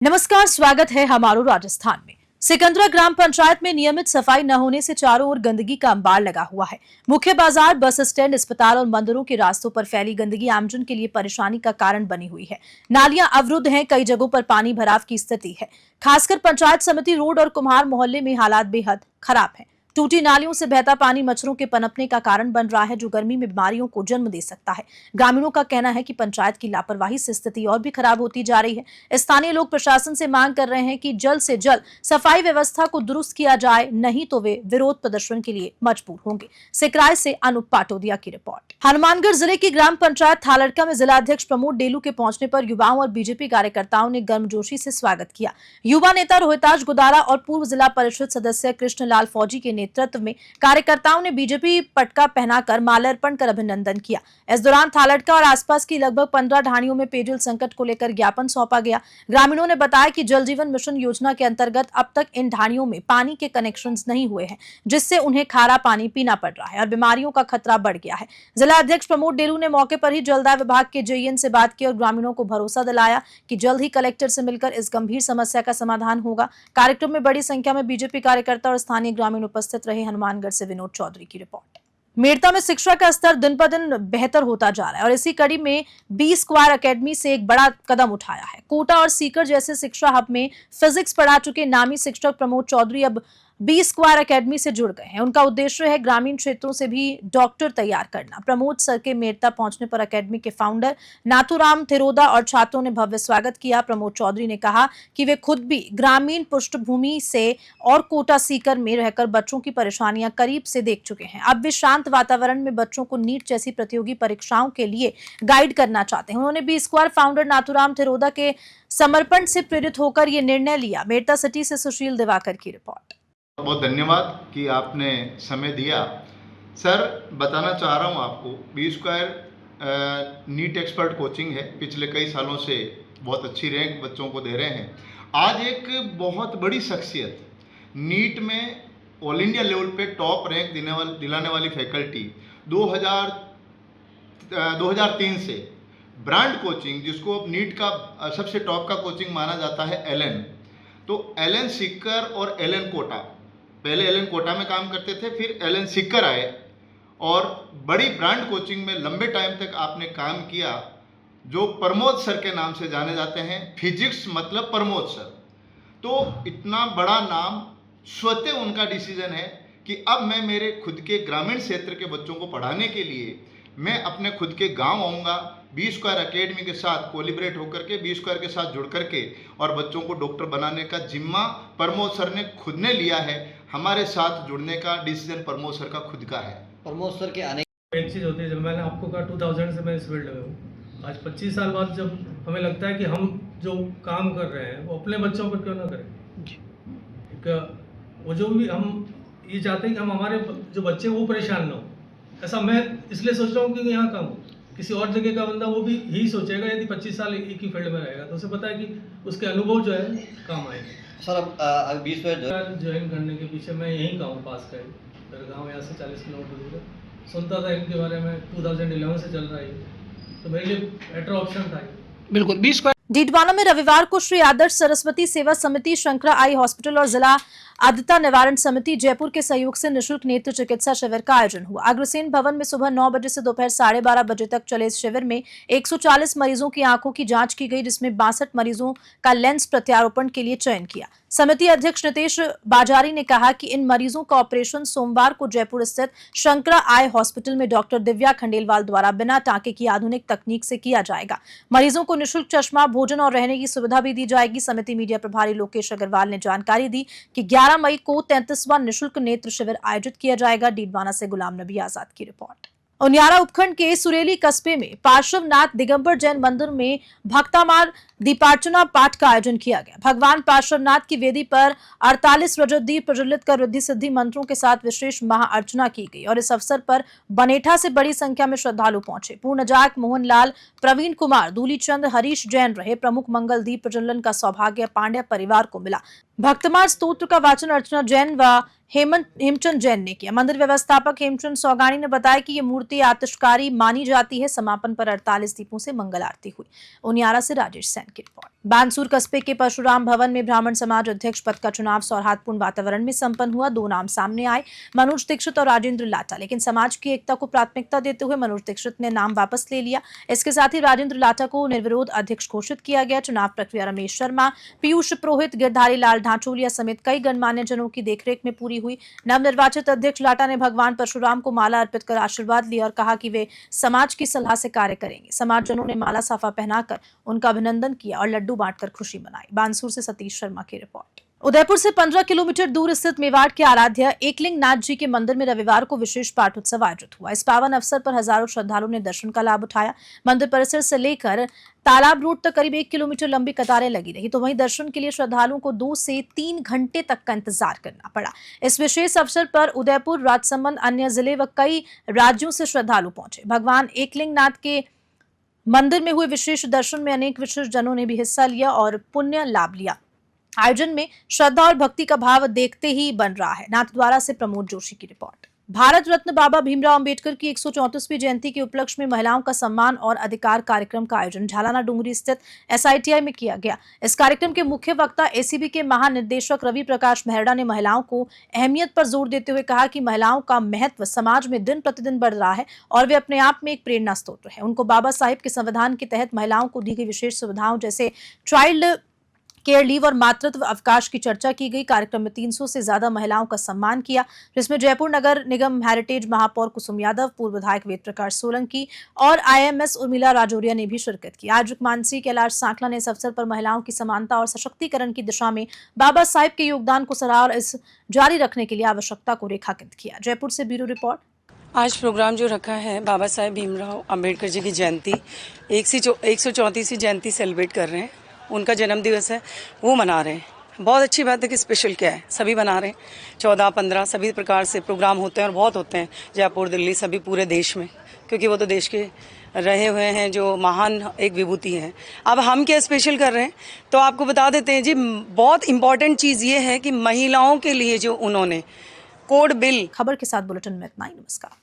नमस्कार, स्वागत है हमारो राजस्थान में। सिकंदरा ग्राम पंचायत में नियमित सफाई न होने से चारों ओर गंदगी का अंबार लगा हुआ है। मुख्य बाजार, बस स्टैंड, अस्पताल और मंदिरों के रास्तों पर फैली गंदगी आमजन के लिए परेशानी का कारण बनी हुई है। नालियां अवरुद्ध हैं, कई जगहों पर पानी भराव की स्थिति है। खासकर पंचायत समिति रोड और कुम्हार मोहल्ले में हालात बेहद खराब है। टूटी नालियों से बहता पानी मच्छरों के पनपने का कारण बन रहा है, जो गर्मी में बीमारियों को जन्म दे सकता है। ग्रामीणों का कहना है कि पंचायत की लापरवाही से स्थिति और भी खराब होती जा रही है। स्थानीय लोग प्रशासन से मांग कर रहे हैं कि जल्द से जल्द सफाई व्यवस्था को दुरुस्त किया जाए, नहीं तो वे विरोध प्रदर्शन के लिए मजबूर होंगे। सिकराय से अनूप पाटोदिया की रिपोर्ट। हनुमानगढ़ जिले की ग्राम पंचायत थालड़का में जिला अध्यक्ष प्रमोद डेलू के पहुंचने पर युवाओं और बीजेपी कार्यकर्ताओं ने गर्मजोशी से स्वागत किया। युवा नेता रोहिताज गुदारा और पूर्व जिला परिषद सदस्य कृष्णलाल फौजी के नेतृत्व में कार्यकर्ताओं ने बीजेपी पटका पहनाकर माल्यार्पण कर अभिनंदन किया। इस दौरान थालड़का और आसपास की लगभग 15 ढाणियों में पेयजल संकट को लेकर ज्ञापन सौंपा गया। ग्रामीणों ने बताया कि जल जीवन मिशन योजना के अंतर्गत अब तक इन ढाणियों में पानी के कनेक्शन नहीं हुए हैं, जिससे उन्हें खारा पानी पीना पड़ रहा है और बीमारियों का खतरा बढ़ गया है। जिला अध्यक्ष प्रमोद डेलू ने मौके पर ही जलदाय विभाग के जेईएन से बात की और ग्रामीणों को भरोसा दिलाया कि जल्द ही कलेक्टर से मिलकर इस गंभीर समस्या का समाधान होगा। कार्यक्रम में बड़ी संख्या में बीजेपी कार्यकर्ता और स्थानीय ग्रामीण उपस्थित रहे। हनुमानगढ़ से विनोद चौधरी की रिपोर्ट। मेड़ता में शिक्षा का स्तर दिन पर दिन बेहतर होता जा रहा है और इसी कड़ी में बी स्क्वायर एकेडमी से एक बड़ा कदम उठाया है। कोटा और सीकर जैसे शिक्षा हब में फिजिक्स पढ़ा चुके नामी शिक्षक प्रमोद चौधरी अब बी स्क्वायर एकेडमी से जुड़ गए हैं। उनका उद्देश्य है ग्रामीण क्षेत्रों से भी डॉक्टर तैयार करना। प्रमोद सर के मेड़ता पहुंचने पर एकेडमी के फाउंडर नाथुराम थिरोदा और छात्रों ने भव्य स्वागत किया। प्रमोद चौधरी ने कहा कि वे खुद भी ग्रामीण पृष्ठभूमि से और कोटा सीकर में रहकर बच्चों की परेशानियां करीब से देख चुके हैं। अब वे शांत वातावरण में बच्चों को नीट जैसी प्रतियोगी परीक्षाओं के लिए गाइड करना चाहते हैं। उन्होंने बी स्क्वायर फाउंडर नाथुराम थिरोदा के समर्पण से प्रेरित होकर ये निर्णय लिया। मेड़ता सिटी से सुशील दिवाकर की रिपोर्ट। बहुत धन्यवाद कि आपने समय दिया। सर, बताना चाह रहा हूँ आपको, B square NEET expert coaching है। पिछले कई सालों से बहुत अच्छी रैंक बच्चों को दे रहे हैं। आज एक बहुत बड़ी शख्सियत, नीट में ऑल इंडिया लेवल पे टॉप रैंक दिलाने वाली फैकल्टी, 2003 से ब्रांड कोचिंग, जिसको अब नीट का सबसे टॉप का कोचिंग माना जाता है, एलएन। तो एलएन सीकर और एलएन कोटा, पहले एलएन कोटा में काम करते थे, फिर एलएन सीकर आए और बड़ी ब्रांड कोचिंग में लंबे टाइम तक आपने काम किया, जो प्रमोद सर के नाम से जाने जाते हैं। फिजिक्स मतलब प्रमोद सर। तो इतना बड़ा नाम, स्वतः उनका डिसीजन है कि अब मैं मेरे खुद के ग्रामीण क्षेत्र के बच्चों को पढ़ाने के लिए मैं अपने खुद के गांव आऊँगा, बी स्क्वायर एकेडमी के साथ कोलिब्रेट होकर के, बी स्क्वायर के साथ जुड़ करके, और बच्चों को डॉक्टर बनाने का जिम्मा प्रमोद सर ने खुद ने लिया है। हमारे साथ जुड़ने का डिसीजन प्रमोद सर का खुद का है। प्रमोद सर के आने एक चीज़ होती है, जब मैंने आपको कहा 2000 से मैं इस फील्ड में हूँ, आज 25 साल बाद जब हमें लगता है कि हम जो काम कर रहे हैं वो अपने बच्चों पर क्यों ना करें। वो जो भी हम ये चाहते हैं कि हम हमारे जो बच्चे वो परेशान ना हो, ऐसा मैं इसलिए सोच रहा हूँ कि यहाँ काम किसी और जगह का बंदा वो भी यही सोचेगा, यदि 25 साल एक ही फील्ड में रहेगा तो उसे पता है कि उसके अनुभव जो है काम आएगा। सर, अब 20 ज्वाइन करने के पीछे मैं यहीं का हूँ, पास का ही, मेरा गाँव यहाँ से 40 किलोमीटर दूर है। सुनता था इनके बारे में, 2011 से चल रहा है, तो मेरे लिए बेटर ऑप्शन था। बिल्कुल। 20 डीडवाना में रविवार को श्री आदर्श सरस्वती सेवा समिति, शंकरा आई हॉस्पिटल और जिला आद्यता निवारण समिति जयपुर के सहयोग से निःशुल्क नेत्र चिकित्सा शिविर का आयोजन हुआ। अग्रसेन भवन में सुबह 9 बजे से दोपहर 12:30 बजे तक चले इस शिविर में 140 मरीजों की आंखों की जांच की गई, जिसमें 62 मरीजों का लेंस प्रत्यारोपण के लिए चयन किया। समिति अध्यक्ष नितेश बाजारी ने कहा कि इन मरीजों का ऑपरेशन सोमवार को जयपुर स्थित शंकरा आई हॉस्पिटल में डॉक्टर दिव्या खंडेलवाल द्वारा बिना टांके की आधुनिक तकनीक से किया जाएगा। मरीजों को निःशुल्क चश्मा, भोजन और रहने की सुविधा भी दी जाएगी। समिति मीडिया प्रभारी लोकेश अग्रवाल ने जानकारी दी कि 11 मई को 33वां निःशुल्क नेत्र शिविर आयोजित किया जाएगा। डीडवाना से गुलाम नबी आजाद की रिपोर्ट। उनियारा उपखंड के सुरेली कस्बे में पार्श्वनाथ दिगंबर जैन मंदिर में भक्तामार दीपार्चना पाठ का आयोजन किया गया। भगवान पार्श्वनाथ की वेदी पर 48 रजत दीप प्रज्वलित कर रिद्धि सिद्धि मंत्रों के साथ विशेष महाअर्चना की गई और इस अवसर पर बनेठा से बड़ी संख्या में श्रद्धालु पहुंचे। पूर्णजाक, मोहनलाल, प्रवीण कुमार, दूलीचंद, हरीश जैन रहे। प्रमुख मंगल दीप प्रज्वलन का सौभाग्य पांड्या परिवार को मिला। भक्तमाल स्तोत्र का वाचन अर्चना जैन व हेमचंद जैन ने किया। मंदिर व्यवस्थापक हेमचंद सौगानी ने बताया कि ये मूर्ति आतिशकारी मानी जाती है। समापन पर 48 दीपों से मंगल आरती हुई। उनियारा से राजेश सैन की रिपोर्ट। बानसूर कस्बे के परशुराम भवन में ब्राह्मण समाज अध्यक्ष पद का चुनाव सौहार्दपूर्ण वातावरण में संपन्न हुआ। 2 नाम सामने आए, मनोज दीक्षित और राजेंद्र लाटा, लेकिन समाज की एकता को प्राथमिकता देते हुए मनोज दीक्षित ने नाम वापस ले लिया। इसके साथ ही राजेंद्र लाटा को निर्विरोध अध्यक्ष घोषित किया गया। चुनाव प्रक्रिया रमेश शर्मा, पीयूष पुरोहित, गिरधारी लाल ढांचोलिया समेत कई गणमान्य जनों की देखरेख में पूरी हुई। नवनिर्वाचित अध्यक्ष लाटा ने भगवान परशुराम को माला अर्पित कर आशीर्वाद लिया और कहा कि वे समाज की सलाह से कार्य करेंगे। समाजजनों ने माला साफा पहनाकर उनका अभिनंदन किया और लड्डू बांटकर खुशी मनाई। बानसूर से सतीश शर्मा की रिपोर्ट। उदयपुर से 15 किलोमीटर दूर स्थित मेवाड़ के आराध्य एकलिंग नाथ जी के मंदिर में रविवार को विशेष पाठ उत्सव आयोजित हुआ। इस पावन अवसर पर हजारों श्रद्धालुओं ने दर्शन का लाभ उठाया। मंदिर परिसर से लेकर तालाब रोड तक करीब 1 किलोमीटर लंबी कतारें लगी रही, तो वहीं दर्शन के लिए श्रद्धालुओं को 2 से 3 घंटे तक का इंतजार करना पड़ा। इस विशेष अवसर पर उदयपुर, राजसमंद, अन्य जिले व कई राज्यों से श्रद्धालु पहुंचे। भगवान एकलिंग नाथ के मंदिर में हुए विशेष दर्शन में अनेक विशिष्ट जनों ने भी हिस्सा लिया और पुण्य लाभ लिया। आयोजन में श्रद्धा और भक्ति का भाव देखते ही बन रहा है। नाथद्वारा से प्रमोद जोशी की रिपोर्ट। भारत रत्न बाबा भीमराव अंबेडकर की 134वीं जयंती के उपलक्ष्य में महिलाओं का सम्मान और अधिकार कार्यक्रम का आयोजन झालाना डूंगरी स्थित SITI में किया गया। इस कार्यक्रम के मुख्य वक्ता ACB के महानिदेशक रवि प्रकाश मेहरा ने महिलाओं को अहमियत पर जोर देते हुए कहा कि महिलाओं का महत्व समाज में दिन प्रतिदिन बढ़ रहा है और वे अपने आप में एक प्रेरणा स्रोत है। उनको बाबा साहिब के संविधान के तहत महिलाओं को दी गई विशेष सुविधाओं जैसे चाइल्ड केयर लीव और मातृत्व अवकाश की चर्चा की गई। कार्यक्रम में 300 से ज्यादा महिलाओं का सम्मान किया, जिसमें जयपुर नगर निगम हेरिटेज महापौर कुसुम यादव, पूर्व विधायक वेद प्रकाश सोलंकी और IMS उर्मिला राजौरिया ने भी शिरकत की। आज मानसी कैलाश सांकला ने इस अवसर पर महिलाओं की समानता और सशक्तिकरण की दिशा में बाबा साहिब के योगदान को सराहा और इस जारी रखने के लिए आवश्यकता को रेखांकित किया। जयपुर से ब्यूरो रिपोर्ट। आज प्रोग्राम जो रखा है बाबा साहेब भीमराव अंबेडकर जी की जयंती 134वीं जयंती सेलिब्रेट कर रहे हैं। उनका जन्म दिवस है, वो मना रहे हैं। बहुत अच्छी बात है कि स्पेशल क्या है, सभी मना रहे हैं। 14-15 सभी प्रकार से प्रोग्राम होते हैं और बहुत होते हैं, जयपुर, दिल्ली, सभी पूरे देश में, क्योंकि वो तो देश के रहे हुए हैं जो महान एक विभूति है। अब हम क्या स्पेशल कर रहे हैं तो आपको बता देते हैं जी। बहुत इंपॉर्टेंट चीज़ ये है कि महिलाओं के लिए जो उन्होंने कोड बिल। खबर के साथ बुलेटिन में इतना ही। नमस्कार।